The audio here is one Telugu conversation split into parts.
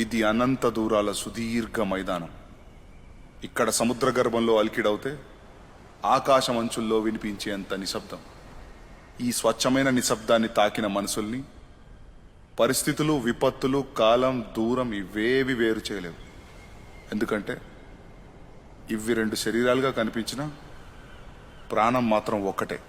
ఇది అనంత దూరాల సుదీర్ఘ మైదానం. ఇక్కడ సముద్ర గర్భంలో అలికిడవుతే ఆకాశమంచుల్లో వినిపించేంత నిశ్శబ్దం. ఈ స్వచ్ఛమైన నిశ్శబ్దాన్ని తాకిన మనసుల్ని పరిస్థితులు, విపత్తులు, కాలం, దూరం ఇవేవి వేరు చేయలేవు. ఎందుకంటే ఇవి రెండు శరీరాలుగా కనిపించిన ప్రాణం మాత్రం ఒక్కటే.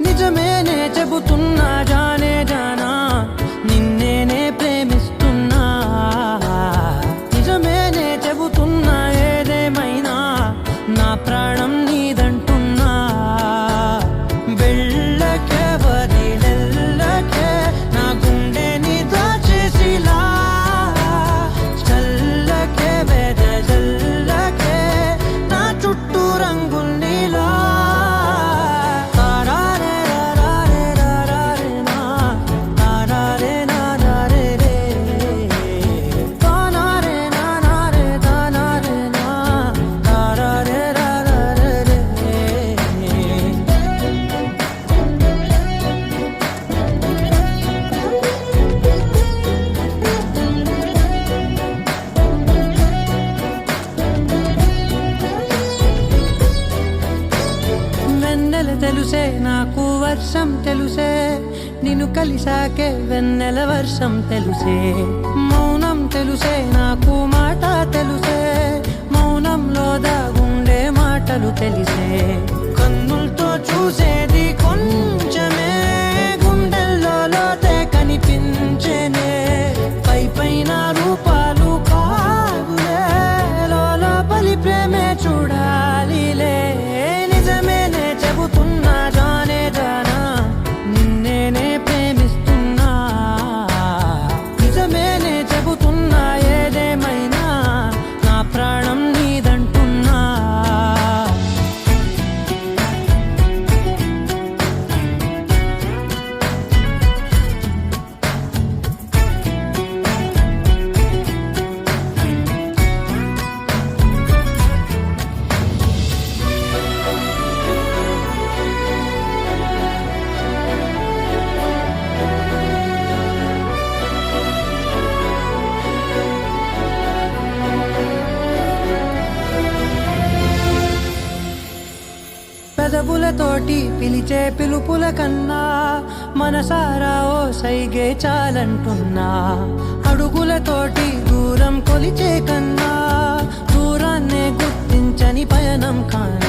నిజమేనే చెబుతున్నా జానే జానా, నిన్నేనే ప్రేమిస్తున్నా. నిజమేనే చెబుతున్నా ఏదేమైనా నా ప్రాణం నీదంటున్నా. వెళ్ళకే వదిలెల్లకే నా గుండెని దాచేసిలా, చల్లకే వెదజల్లకే నా చుట్టూ రంగుల్నిలా. తెలుసే నాకు వర్షం తెలుసే, నిన్ను కలిసాకే వెన్నెల వర్షం తెలుసే. మౌనం తెలుసే నాకు మాట తెలుసే, మౌనంలో దాగుండే మాటలు తెలిసే. కన్నులతో చూసేది కొంచెమే, గుండెల్లో లోతే కనిపించేనే. పై పైన రూపాలు కాదులే, లోపలి ప్రేమే చూడాలిలే. నిజమేనే చెబుతున్నా జానే జానా, నిన్నేనే ప్రేమిస్తున్నా. నిజమేనే చెబుతున్నా ఏదేమైనా నా ప్రాణం నీదంటున్నా. పెదవులతోటి పిలిచే పిలుపుల కన్నా మనసారా ఓ సైగే చాలంటున్నా. అడుగులతోటి దూరం కొలిచే కన్నా దూరాన్నే గుర్తించని పయనం కానా.